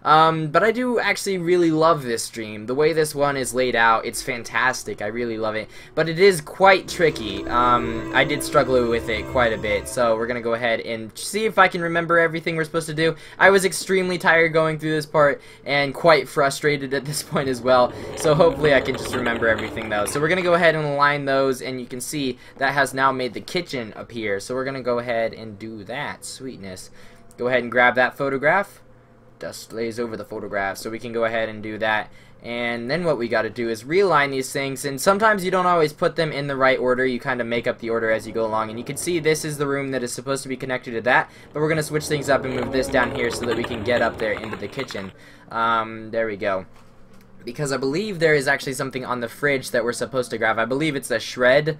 But I do actually really love this stream. The way this one is laid out, it's fantastic. I really love it. But it is quite tricky. I did struggle with it quite a bit, so we're gonna go ahead and see if I can remember everything we're supposed to do. I was extremely tired going through this part, and quite frustrated at this point as well, so hopefully I can just remember everything though. So we're gonna go ahead and align those, and you can see that has now made the kitchen appear. So we're gonna go ahead and do that. Sweetness. Go ahead and grab that photograph. Dust lays over the photograph, so we can go ahead and do that. And then what we got to do is realign these things, and sometimes you don't always put them in the right order. You kind of make up the order as you go along, and you can see this is the room that is supposed to be connected to that, but we're going to switch things up and move this down here so that we can get up there into the kitchen. There we go. Because I believe there is actually something on the fridge that we're supposed to grab. I believe it's a shred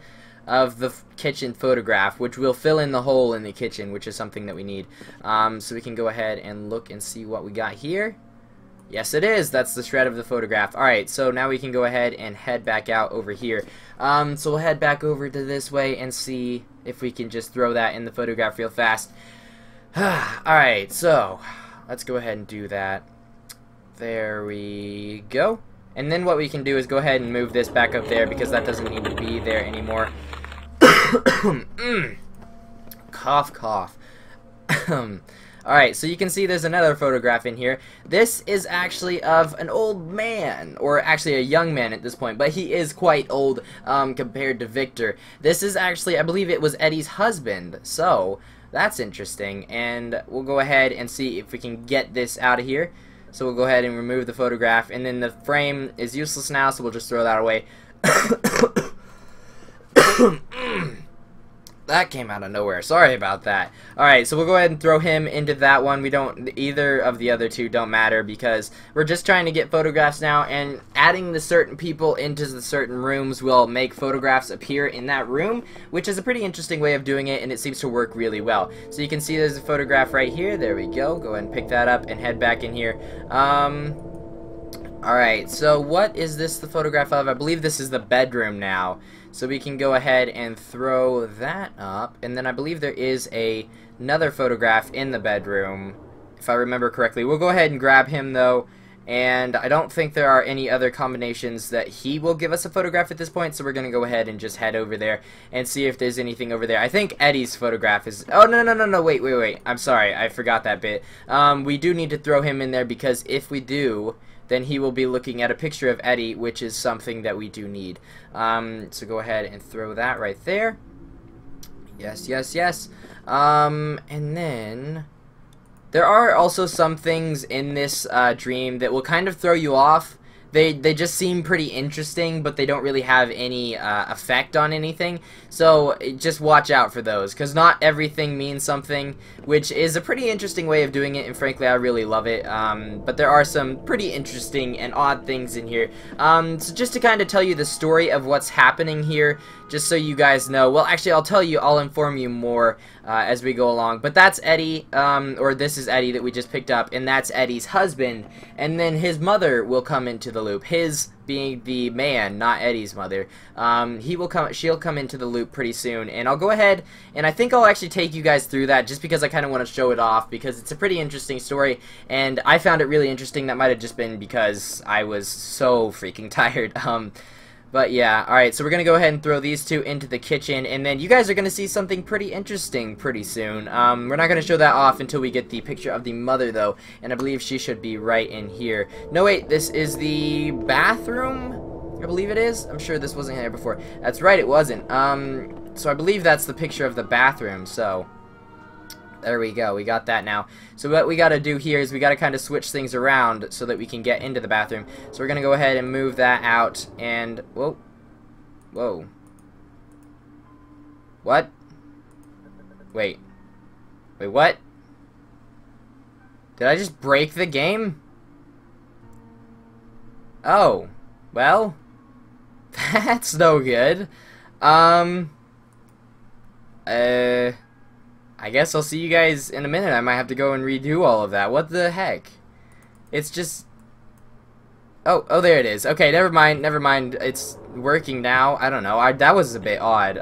of the kitchen photograph, which will fill in the hole in the kitchen, which is something that we need. So we can go ahead and look and see what we got here. Yes, it is. That's the shred of the photograph. Alright, so now we can go ahead and head back out over here. So we'll head back over to this way and see if we can just throw that in the photograph real fast. Alright, so let's go ahead and do that. There we go. And then what we can do is go ahead and move this back up there because that doesn't need to be there anymore. Cough, cough. Alright, so you can see there's another photograph in here. This is actually of an old man, or actually a young man at this point, but he is quite old compared to Victor. This is actually, I believe it was Eddie's husband, so that's interesting. And we'll go ahead and see if we can get this out of here. So we'll go ahead and remove the photograph, and then the frame is useless now, so we'll just throw that away. That came out of nowhere. Sorry about that. Alright, so we'll go ahead and throw him into that one. We don't, either of the other two don't matter because we're just trying to get photographs now, and adding the certain people into the certain rooms will make photographs appear in that room, which is a pretty interesting way of doing it, and it seems to work really well. So you can see there's a photograph right here. There we go. Go ahead and pick that up and head back in here. Alright, so what is this the photograph of? I believe this is the bedroom now. So we can go ahead and throw that up, and then I believe there is another photograph in the bedroom, if I remember correctly. We'll go ahead and grab him though, and I don't think there are any other combinations that he will give us a photograph at this point, so we're going to go ahead and just head over there and see if there's anything over there. I think Eddie's photograph is... Oh, no, wait. I'm sorry, I forgot that bit. We do need to throw him in there because if we do, then he will be looking at a picture of Eddie, which is something that we do need. So go ahead and throw that right there. Yes. And then there are also some things in this dream that will kind of throw you off. They just seem pretty interesting, but they don't really have any effect on anything. So just watch out for those, because not everything means something, which is a pretty interesting way of doing it, and frankly I really love it. But there are some pretty interesting and odd things in here. So just to kind of tell you the story of what's happening here, just so you guys know. Well, actually I'll inform you more as we go along. But that's Eddie, or this is Eddie that we just picked up, and that's Eddie's husband. And then his mother will come into the loop. His being the man, not Eddie's mother. She'll come into the loop pretty soon, and I'll go ahead and I think I'll actually take you guys through that just because I kind of want to show it off, because it's a pretty interesting story, and I found it really interesting. That might have just been because I was so freaking tired. But yeah, alright, so we're going to go ahead and throw these two into the kitchen, and then you guys are going to see something pretty interesting pretty soon. We're not going to show that off until we get the picture of the mother, though, and I believe she should be right in here. No, wait, this is the bathroom? I believe it is? I'm sure this wasn't here before. That's right, it wasn't. So I believe that's the picture of the bathroom, so... There we go, we got that now. So what we gotta do here is we gotta kind of switch things around so that we can get into the bathroom. So we're gonna go ahead and move that out, and whoa. What? Wait, what? Did I just break the game? Oh, well, that's no good. I guess I'll see you guys in a minute. I might have to go and redo all of that. What the heck? It's just... Oh, there it is. Okay, never mind. It's working now. I don't know. That was a bit odd.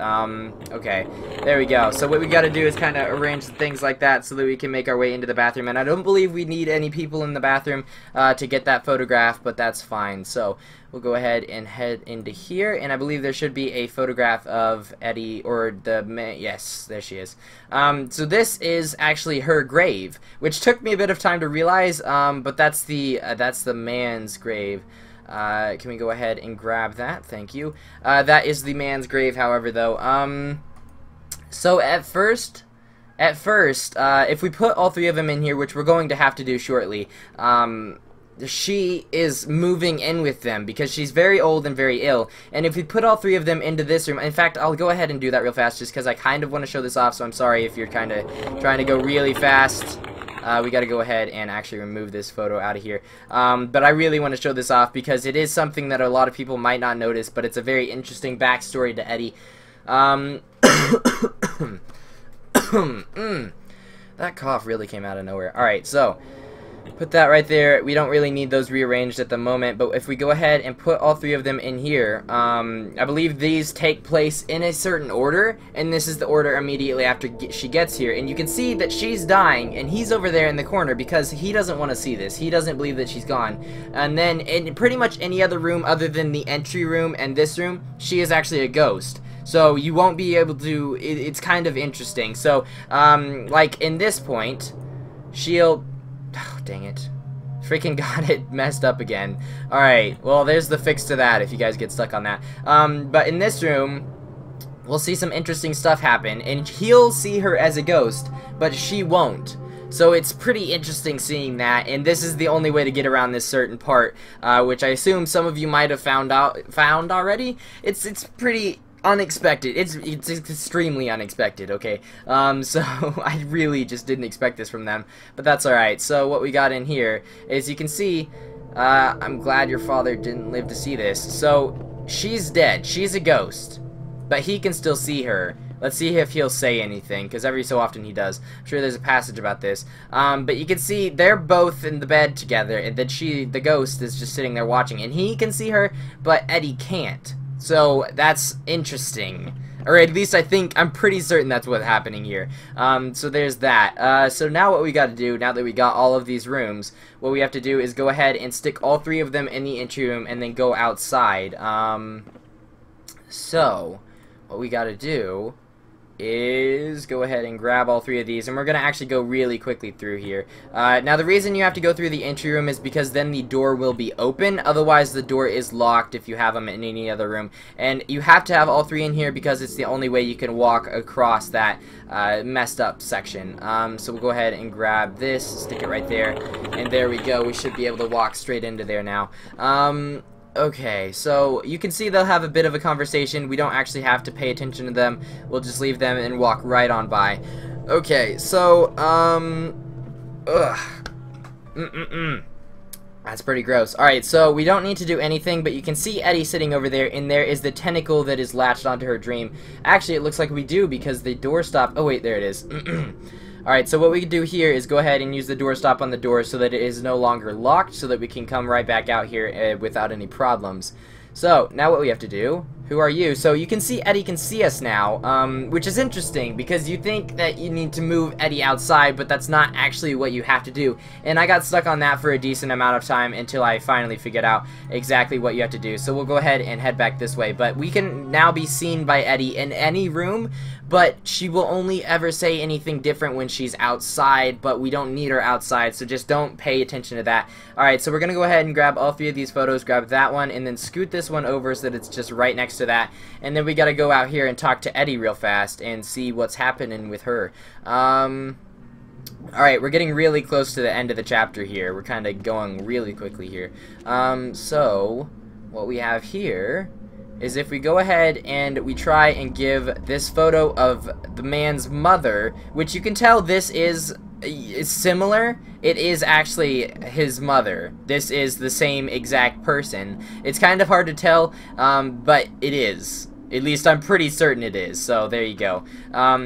Okay. There we go. So what we gotta do is kind of arrange things like that so that we can make our way into the bathroom. And I don't believe we need any people in the bathroom to get that photograph, but that's fine. So we'll go ahead and head into here. And I believe there should be a photograph of Edie, or the man. Yes, there she is. So this is actually her grave, which took me a bit of time to realize, but that's the man's grave. Can we go ahead and grab that? Thank you. That is the man's grave, however, though. So at first, if we put all three of them in here, which we're going to have to do shortly, she is moving in with them because she's very old and very ill. And if we put all three of them into this room, in fact, I'll go ahead and do that real fast just because I kind of want to show this off, so I'm sorry if you're kind of trying to go really fast. We got to go ahead and actually remove this photo out of here. But I really want to show this off because it is something that a lot of people might not notice, but it's a very interesting backstory to Edie. That cough really came out of nowhere. Alright, so put that right there. We don't really need those rearranged at the moment, but if we go ahead and put all three of them in here, I believe these take place in a certain order, and this is the order immediately after she gets here. And you can see that she's dying, and he's over there in the corner because he doesn't want to see this. He doesn't believe that she's gone. And then in pretty much any other room other than the entry room and this room, she is actually a ghost. So you won't be able to, it's kind of interesting. So, like in this point, she'll, oh, dang it. Freaking got it messed up again. Alright, well, there's the fix to that if you guys get stuck on that. But in this room, we'll see some interesting stuff happen, and he'll see her as a ghost, but she won't. So it's pretty interesting seeing that, and this is the only way to get around this certain part, which I assume some of you might have found already. It's pretty unexpected. It's extremely unexpected, okay? So I really just didn't expect this from them, but that's alright. So what we got in here is, you can see, I'm glad your father didn't live to see this. So she's dead. She's a ghost, but he can still see her. Let's see if he'll say anything, because every so often he does. I'm sure there's a passage about this. But you can see they're both in the bed together, and then the ghost, is just sitting there watching, and he can see her, but Edie can't. So that's interesting, or at least I'm pretty certain that's what's happening here. So there's that. So now what we got to do, now that we got all of these rooms, what we have to do is go ahead and stick all three of them in the entry room and then go outside. So what we got to do is go ahead and grab all three of these, and we're gonna actually go really quickly through here. Now the reason you have to go through the entry room is because then the door will be open, otherwise the door is locked if you have them in any other room, and you have to have all three in here because it's the only way you can walk across that messed up section. So we'll go ahead and grab this, stick it right there, and there we go. We should be able to walk straight into there now. Okay, so you can see they'll have a bit of a conversation. We don't actually have to pay attention to them. We'll just leave them and walk right on by. Okay, so, that's pretty gross. Alright, so we don't need to do anything, but you can see Edie sitting over there, and there is the tentacle that is latched onto her dream. Actually, it looks like we do, because the door stopped. Oh, wait, there it is. Alright, so what we can do here is go ahead and use the door stop on the door so that it is no longer locked, so that we can come right back out here without any problems. So, now what we have to do, who are you? So you can see Edie can see us now, which is interesting, because you think that you need to move Edie outside, but that's not actually what you have to do. And I got stuck on that for a decent amount of time until I finally figured out exactly what you have to do. So we'll go ahead and head back this way, but we can now be seen by Edie in any room, but she will only ever say anything different when she's outside, but we don't need her outside, so just don't pay attention to that. Alright, so we're gonna go ahead and grab all three of these photos, grab that one, and then scoot this one over so that it's just right next to that, and then we gotta go out here and talk to Edie real fast and see what's happening with her. Alright, we're getting really close to the end of the chapter here. We're kinda going really quickly here. So what we have here is, if we go ahead and we try and give this photo of the man's mother, which you can tell this is similar, it is actually his mother. This is the same exact person. It's kind of hard to tell, but it is. At least I'm pretty certain it is, so there you go.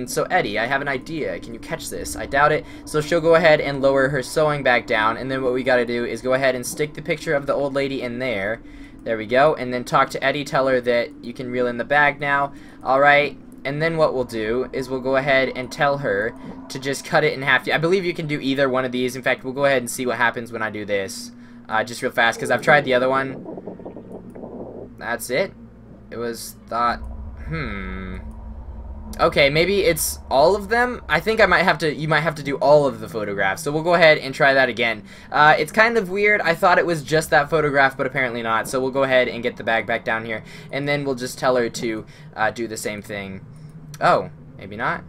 So Edie, I have an idea. Can you catch this? I doubt it. So she'll go ahead and lower her sewing bag down, and then what we gotta do is go ahead and stick the picture of the old lady in there. There we go. And then talk to Edie, tell her that you can reel in the bag now. Alright, and then what we'll do is we'll go ahead and tell her to just cut it in half. I believe you can do either one of these. In fact, we'll go ahead and see what happens when I do this. Just real fast, because I've tried the other one. That's it. It was thought, okay, maybe it's all of them. I think you might have to do all of the photographs. So we'll go ahead and try that again. It's kind of weird. I thought it was just that photograph, but apparently not. So we'll go ahead and get the bag back down here, and then we'll just tell her to do the same thing. Oh, maybe not.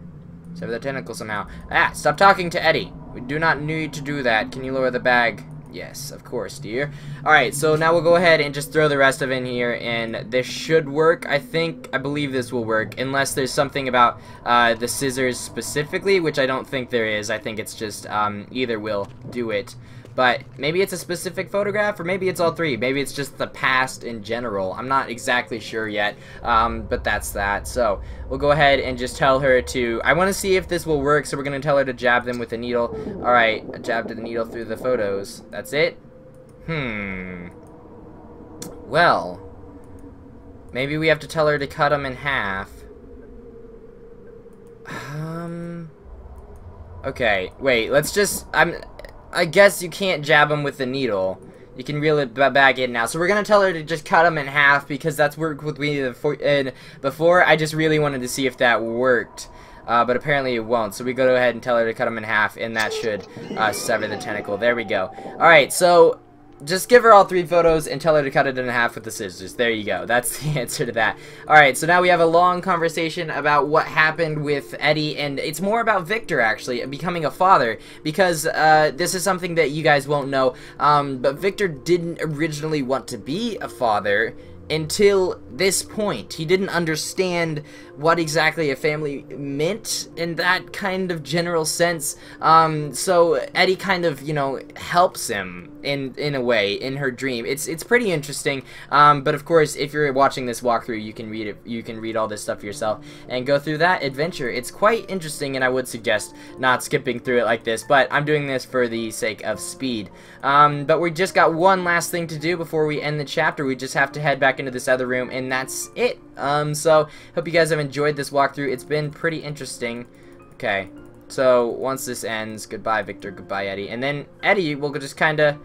Sever the tentacle somehow. Stop talking to Edie. We do not need to do that. Can you lower the bag? Yes, of course, dear. Alright, so now we'll go ahead and just throw the rest of it in here, and this should work. I believe this will work, unless there's something about the scissors specifically, which I don't think there is. I think it's just either will do it. But maybe it's a specific photograph, or maybe it's all three. Maybe it's just the past in general. I'm not exactly sure yet, but that's that. So we'll go ahead and just tell her to... I want to see if this will work, so we're going to tell her to jab them with a needle. Alright, a jab to the needle through the photos. That's it? Well, maybe we have to tell her to cut them in half. Okay, wait, let's just... I guess you can't jab them with the needle. You can reel it back in now. So we're going to tell her to just cut them in half, because that's worked with me before. I just really wanted to see if that worked. But apparently it won't. So we go ahead and tell her to cut them in half, and that should sever the tentacle. There we go. Alright, so just give her all three photos and tell her to cut it in half with the scissors. There you go. That's the answer to that. Alright, so now we have a long conversation about what happened with Edie, and it's more about Victor, actually, becoming a father, because this is something that you guys won't know, but Victor didn't originally want to be a father until this point. He didn't understand what exactly a family meant in that kind of general sense. So Edie kind of, you know, helps him in a way in her dream. It's pretty interesting. But of course, if you're watching this walkthrough, you can read it. You can read all this stuff yourself and go through that adventure. It's quite interesting, and I would suggest not skipping through it like this. But I'm doing this for the sake of speed. But we just got one last thing to do before we end the chapter. We just have to head back into this other room, and that's it. So hope you guys have enjoyed this walkthrough. It's been pretty interesting. Okay, so once this ends, goodbye Victor, goodbye Edie, and then Edie will just kind of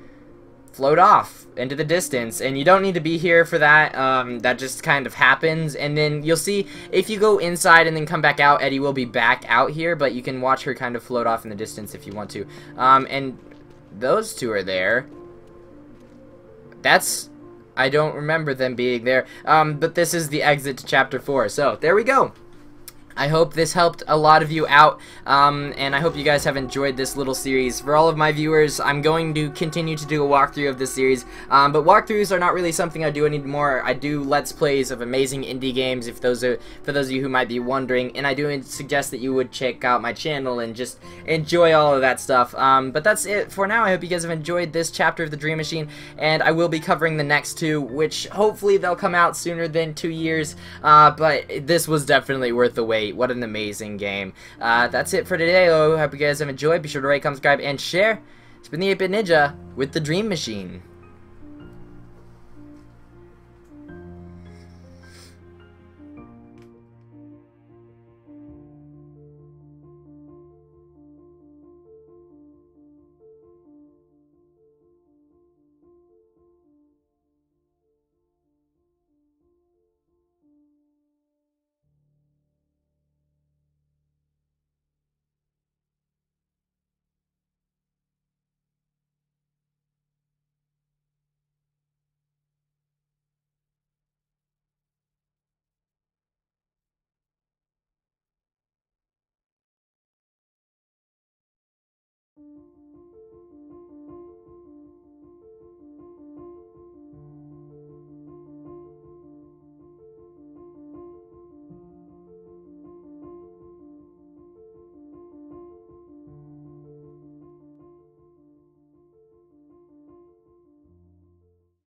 float off into the distance, and you don't need to be here for that. That just kind of happens, and then you'll see if you go inside and then come back out, Edie will be back out here, but you can watch her kind of float off in the distance if you want to. And those two are there. I don't remember them being there, but this is the exit to Chapter 4, so there we go. I hope this helped a lot of you out, and I hope you guys have enjoyed this little series. For all of my viewers, I'm going to continue to do a walkthrough of this series, but walkthroughs are not really something I do anymore. I do Let's Plays of amazing indie games, for those of you who might be wondering, and I do suggest that you would check out my channel and just enjoy all of that stuff. But that's it for now. I hope you guys have enjoyed this chapter of the Dream Machine, and I will be covering the next two, which hopefully they'll come out sooner than 2 years, but this was definitely worth the wait. What an amazing game. That's it for today. I hope you guys have enjoyed. Be sure to rate, comment, subscribe, and share. It's been the 8-Bit Ninja with the Dream Machine.